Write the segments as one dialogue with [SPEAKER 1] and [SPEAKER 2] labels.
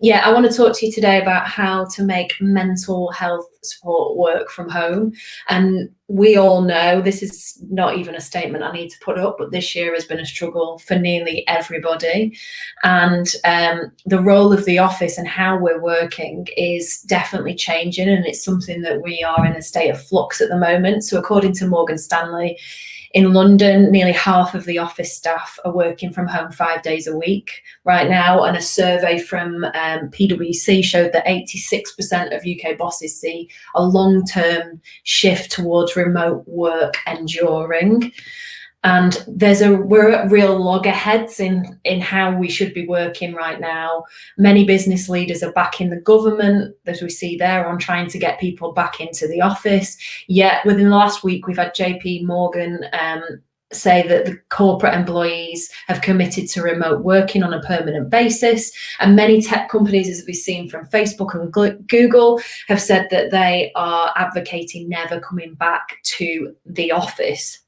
[SPEAKER 1] Yeah, I want to talk to you today about how to make mental health support work from home. And we all know this is not even a statement I need to put up, but this year has been a struggle for nearly everybody. And the role of the office and how we're working is definitely changing, and it's something that we are in a state of flux at the moment. So according to Morgan Stanley, in London, nearly half of the office staff are working from home 5 days a week right now. And a survey from PwC showed that 86% of UK bosses see a long-term shift towards remote work enduring. And we're at real loggerheads in how we should be working right now. Many business leaders are backing the government, as we see there, on trying to get people back into the office. Yet within the last week, we've had JP Morgan say that the corporate employees have committed to remote working on a permanent basis. And many tech companies, as we've seen from Facebook and Google, have said that they are advocating never coming back to the office.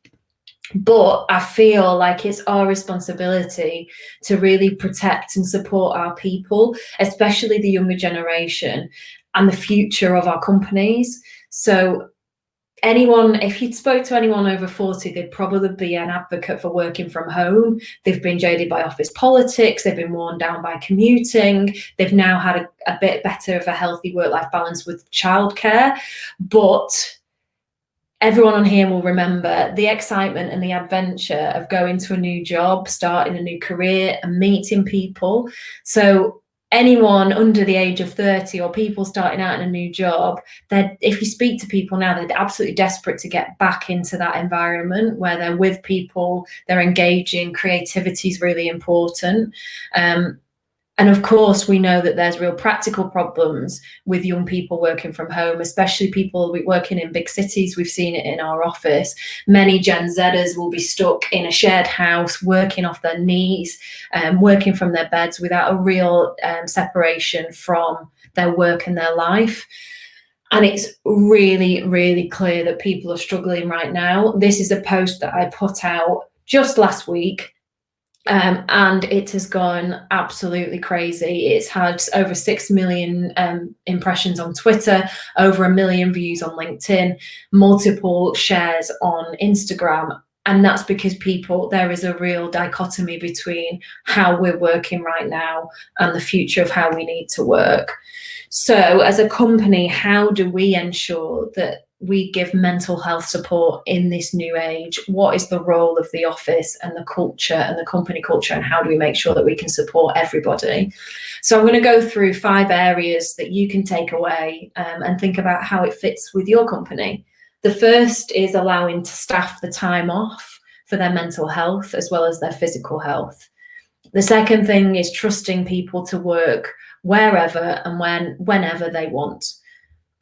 [SPEAKER 1] But I feel like it's our responsibility to really protect and support our people, especially the younger generation and the future of our companies. So if you'd spoke to anyone over 40, they'd probably be an advocate for working from home. They've been jaded by office politics. They've been worn down by commuting. They've now had a bit better of a healthy work-life balance with childcare. But everyone on here will remember the excitement and the adventure of going to a new job, starting a new career and meeting people. So anyone under the age of 30 or people starting out in a new job, if you speak to people now, they're absolutely desperate to get back into that environment where they're with people, they're engaging, creativity is really important. And of course, we know that there's real practical problems with young people working from home, especially people working in big cities. We've seen it in our office. Many Gen Zers will be stuck in a shared house, working off their knees, working from their beds without a real separation from their work and their life. And it's really, really clear that people are struggling right now. This is a post that I put out just last week. And it has gone absolutely crazy. It's had over 6 million impressions on Twitter, over 1 million views on LinkedIn, multiple shares on Instagram. And that's because there is a real dichotomy between how we're working right now and the future of how we need to work. So as a company, how do we ensure that we give mental health support in this new age? What is the role of the office and the culture and the company culture, and how do we make sure that we can support everybody? So I'm going to go through 5 areas that you can take away and think about how it fits with your company. The first is allowing staff the time off for their mental health as well as their physical health. The second thing is trusting people to work wherever and whenever they want.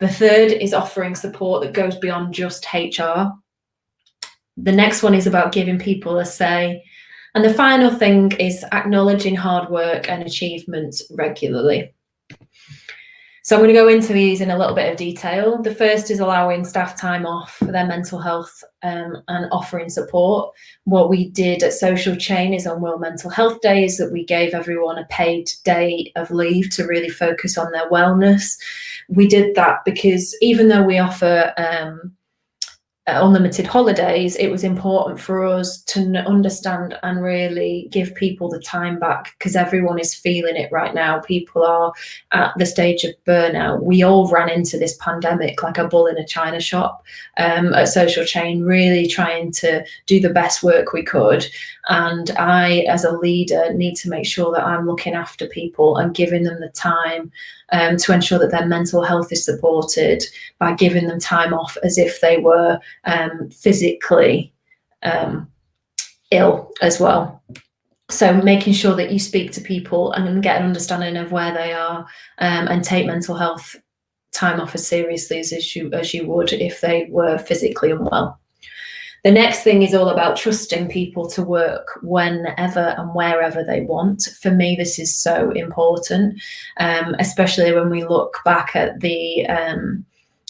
[SPEAKER 1] The third is offering support that goes beyond just HR. The next one is about giving people a say. And the final thing is acknowledging hard work and achievements regularly. So I'm going to go into these in a little bit of detail. The first is allowing staff time off for their mental health and offering support. What we did at Social Chain is on World Mental Health Days that we gave everyone a paid day of leave to really focus on their wellness. We did that because even though we offer unlimited holidays, it was important for us to understand and really give people the time back, because everyone is feeling it right now. People are at the stage of burnout. We all ran into this pandemic like a bull in a china shop at Social Chain, really trying to do the best work we could. And I, as a leader, need to make sure that I'm looking after people and giving them the time to ensure that their mental health is supported by giving them time off as if they were physically ill as well. So making sure that you speak to people and get an understanding of where they are and take mental health time off as seriously as you would if they were physically unwell. The next thing is all about trusting people to work whenever and wherever they want. For me, this is so important, especially when we look back at the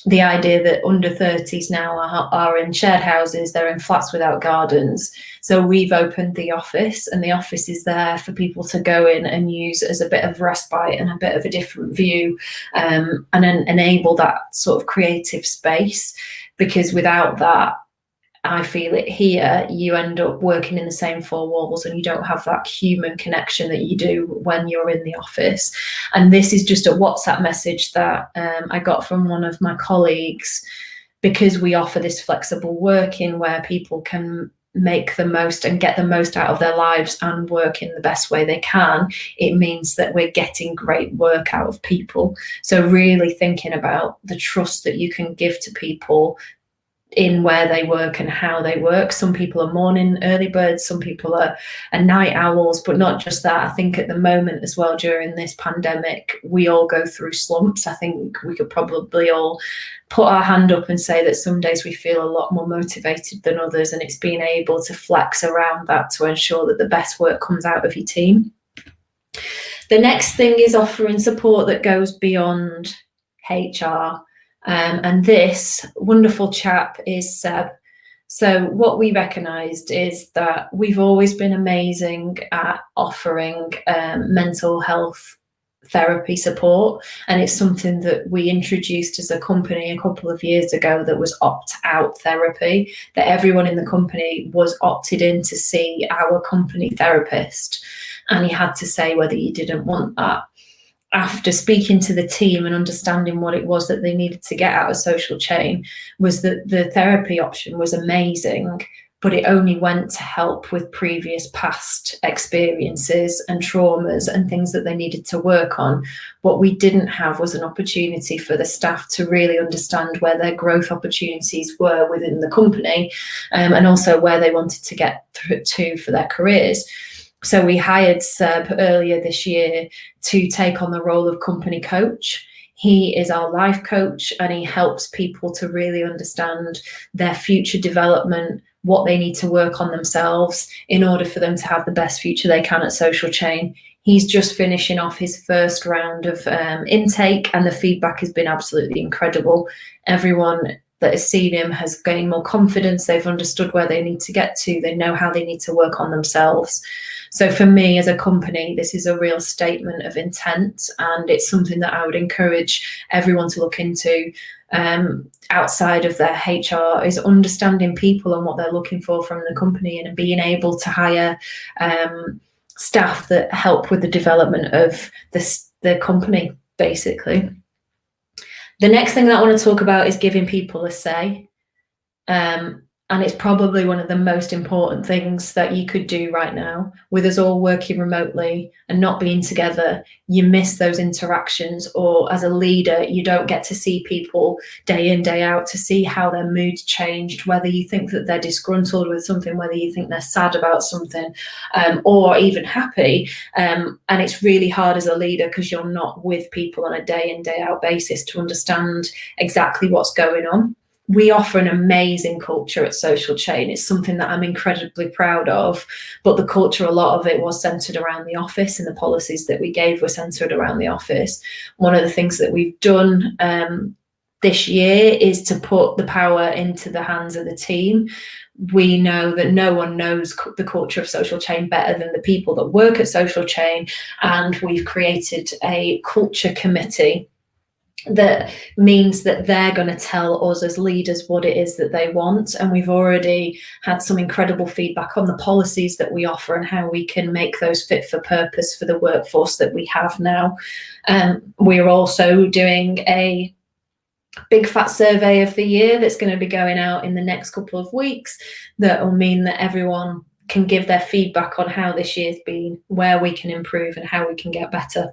[SPEAKER 1] the idea that under 30s now are in shared houses, they're in flats without gardens. So we've opened the office, and the office is there for people to go in and use as a bit of respite and a bit of a different view, and then enable that sort of creative space. Because without that, I feel it here, you end up working in the same four walls and you don't have that human connection that you do when you're in the office. And this is just a WhatsApp message that I got from one of my colleagues, because we offer this flexible working where people can make the most and get the most out of their lives and work in the best way they can. It means that we're getting great work out of people. So really thinking about the trust that you can give to people in where they work and how they work. Some people are morning early birds, some people are night owls, but not just that. I think at the moment as well, during this pandemic, we all go through slumps. I think we could probably all put our hand up and say that some days we feel a lot more motivated than others, and it's being able to flex around that to ensure that the best work comes out of your team. The next thing is offering support that goes beyond HR. And this wonderful chap is Seb. So what we recognised is that we've always been amazing at offering mental health therapy support, and it's something that we introduced as a company a couple of years ago, that was opt-out therapy, that everyone in the company was opted in to see our company therapist, and you had to say whether you didn't want that. After speaking to the team and understanding what it was that they needed to get out of Social Chain, was that the therapy option was amazing, but it only went to help with previous past experiences and traumas and things that they needed to work on. What we didn't have was an opportunity for the staff to really understand where their growth opportunities were within the company, and also where they wanted to get to for their careers. So we hired Seb earlier this year to take on the role of company coach. He is our life coach, and he helps people to really understand their future development, what they need to work on themselves in order for them to have the best future they can at Social Chain. He's just finishing off his first round of intake, and the feedback has been absolutely incredible. Everyone that has seen him has gained more confidence. They've understood where they need to get to. They know how they need to work on themselves. So for me as a company, this is a real statement of intent, and it's something that I would encourage everyone to look into outside of their HR, is understanding people and what they're looking for from the company, and being able to hire staff that help with the development of the company, basically. The next thing that I want to talk about is giving people a say. And it's probably one of the most important things that you could do right now. With us all working remotely and not being together, you miss those interactions, or as a leader, you don't get to see people day in, day out, to see how their mood's changed, whether you think that they're disgruntled with something, whether you think they're sad about something, or even happy. And it's really hard as a leader because you're not with people on a day in, day out basis to understand exactly what's going on. We offer an amazing culture at Social Chain. It's something that I'm incredibly proud of, but the culture, a lot of it was centered around the office, and the policies that we gave were centered around the office. One of the things that we've done this year is to put the power into the hands of the team. We know that no one knows the culture of Social Chain better than the people that work at Social Chain, and we've created a culture committee that means that they're going to tell us as leaders what it is that they want. And we've already had some incredible feedback on the policies that we offer and how we can make those fit for purpose for the workforce that we have now. We're also doing a big fat survey of the year that's going to be going out in the next couple of weeks. That will mean that everyone can give their feedback on how this year's been, where we can improve and how we can get better.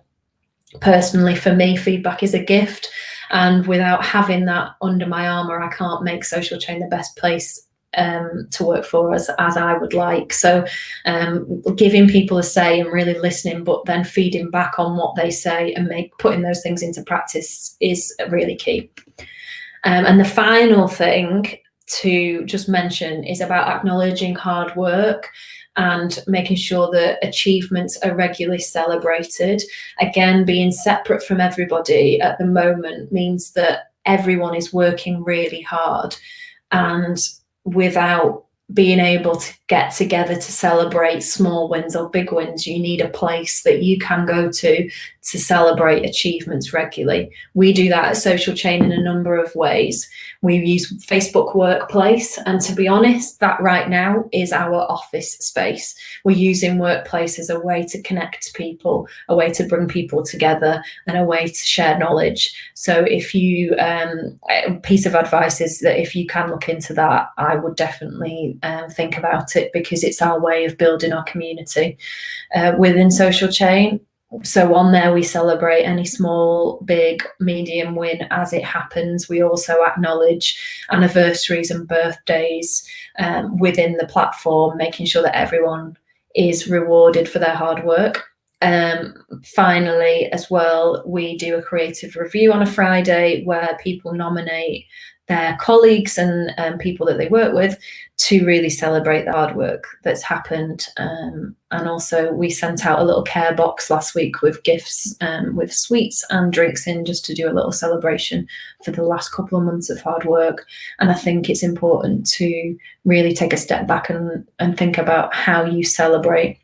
[SPEAKER 1] Personally, for me, feedback is a gift, and without having that under my armour, I can't make Social Chain the best place to work for us as I would like. So giving people a say and really listening, but then feeding back on what they say and putting those things into practice is really key. And the final thing to just mention is about acknowledging hard work and making sure that achievements are regularly celebrated. Again, being separate from everybody at the moment means that everyone is working really hard, and without being able to get together to celebrate small wins or big wins, you need a place that you can go to celebrate achievements regularly. We do that at Social Chain in a number of ways. We use Facebook Workplace, and to be honest, that right now is our office space. We're using Workplace as a way to connect people, a way to bring people together, and a way to share knowledge. So if you, a piece of advice is that if you can look into that, I would definitely think about it, because it's our way of building our community within Social Chain. So on there, we celebrate any small, big, medium win as it happens. We also acknowledge anniversaries and birthdays within the platform, making sure that everyone is rewarded for their hard work. Finally, as well, we do a creative review on a Friday where people nominate their colleagues and people that they work with to really celebrate the hard work that's happened. And also we sent out a little care box last week with gifts, with sweets and drinks in, just to do a little celebration for the last couple of months of hard work. And I think it's important to really take a step back and think about how you celebrate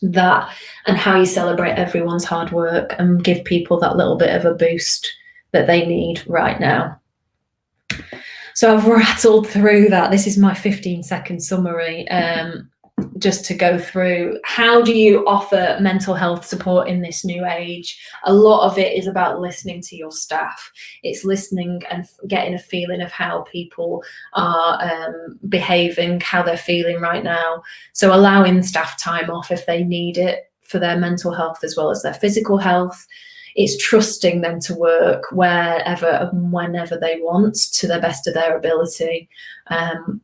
[SPEAKER 1] that and how you celebrate everyone's hard work and give people that little bit of a boost that they need right now. So I've rattled through that. This is my 15-second summary, just to go through how do you offer mental health support in this new age. A lot of it is about listening to your staff. It's listening and getting a feeling of how people are behaving, how they're feeling right now. So allowing staff time off if they need it for their mental health as well as their physical health. It's trusting them to work wherever and whenever they want to the best of their ability.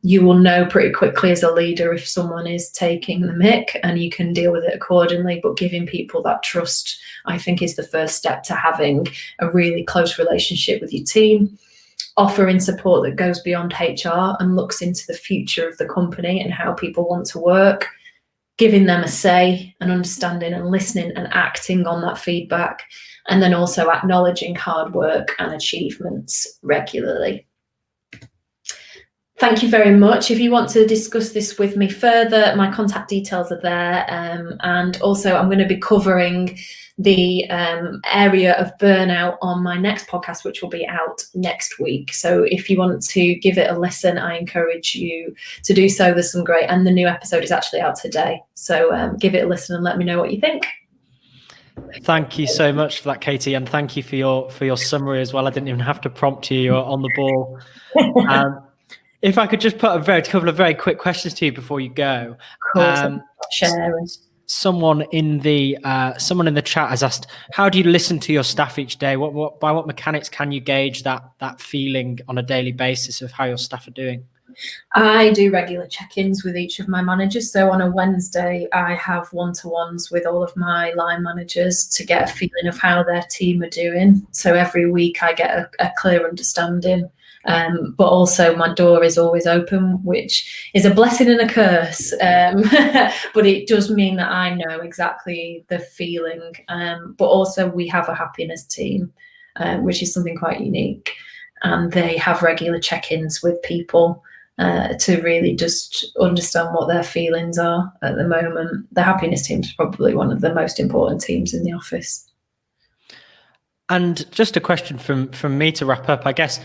[SPEAKER 1] You will know pretty quickly as a leader if someone is taking the mick, and you can deal with it accordingly. But giving people that trust, I think, is the first step to having a really close relationship with your team. Offering support that goes beyond HR and looks into the future of the company and how people want to work. Giving them a say and understanding and listening and acting on that feedback. And then also acknowledging hard work and achievements regularly. Thank you very much. If you want to discuss this with me further, my contact details are there. And also I'm going to be covering the area of burnout on my next podcast, which will be out next week. So if you want to give it a listen, I encourage you to do so. There's some great, and the new episode is actually out today. So give it a listen and let me know what you think.
[SPEAKER 2] Thank you so much for that, Katie, and thank you for your summary as well. I didn't even have to prompt you. You're on the ball. If I could just put a couple of very quick questions to you before you go.
[SPEAKER 1] Sharing.
[SPEAKER 2] Someone in the chat has asked, how do you listen to your staff each day? By what mechanics can you gauge that feeling on a daily basis of how your staff are doing?
[SPEAKER 1] I do regular check-ins with each of my managers. So on a Wednesday, I have one-to-ones with all of my line managers to get a feeling of how their team are doing. So every week I get a clear understanding. But also my door is always open, which is a blessing and a curse. But it does mean that I know exactly the feeling. But also we have a happiness team, which is something quite unique. And they have regular check-ins with people to really just understand what their feelings are at the moment. The happiness team is probably one of the most important teams in the office.
[SPEAKER 2] And just a question from me to wrap up, I guess.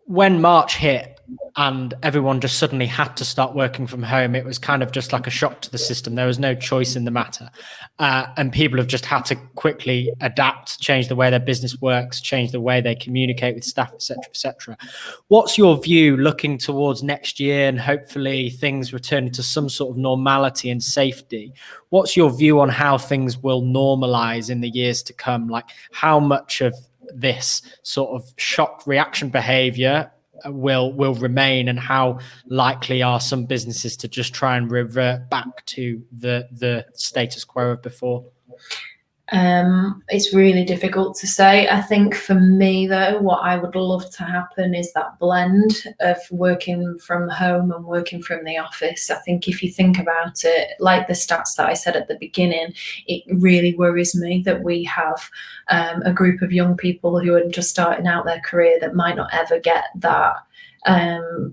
[SPEAKER 2] When March hit and everyone just suddenly had to start working from home, it was kind of just like a shock to the system. There was no choice in the matter. And people have just had to quickly adapt, change the way their business works, change the way they communicate with staff, et cetera. What's your view looking towards next year and hopefully things returning to some sort of normality and safety? What's your view on how things will normalize in the years to come? Like how much of this sort of shock reaction behavior will remain, and how likely are some businesses to just try and revert back to the status quo of before?
[SPEAKER 1] It's really difficult to say. I think for me, though, what I would love to happen is that blend of working from home and working from the office. I think if you think about it, like the stats that I said at the beginning, it really worries me that we have a group of young people who are just starting out their career that might not ever get that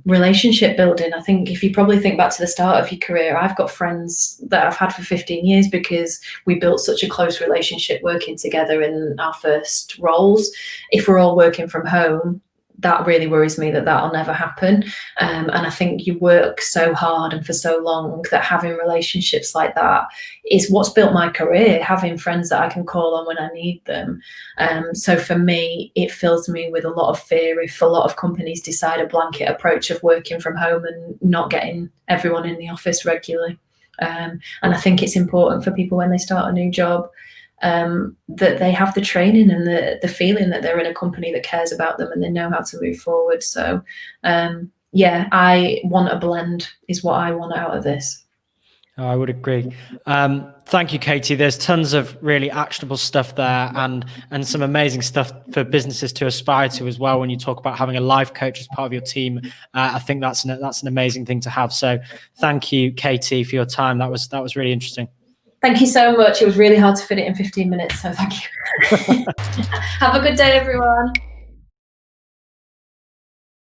[SPEAKER 1] relationship building. I think if you probably think back to the start of your career, I've got friends that I've had for 15 years because we built such a close relationship working together in our first roles. If we're all working from home, that really worries me that that'll never happen. And I think you work so hard and for so long that having relationships like that is what's built my career, having friends that I can call on when I need them. So for me, it fills me with a lot of fear if a lot of companies decide a blanket approach of working from home and not getting everyone in the office regularly. And I think it's important for people when they start a new job that they have the training and the feeling that they're in a company that cares about them and they know how to move forward. So yeah, I want a blend is what I want out of this.
[SPEAKER 2] Oh, I would agree. Thank you, Katy. There's tons of really actionable stuff there and some amazing stuff for businesses to aspire to as well. When you talk about having a life coach as part of your team, I think that's an amazing thing to have. So thank you, Katy, for your time. That was really interesting.
[SPEAKER 1] Thank you so much. It was really hard to fit it in 15 minutes, so thank you. Have a good day, everyone.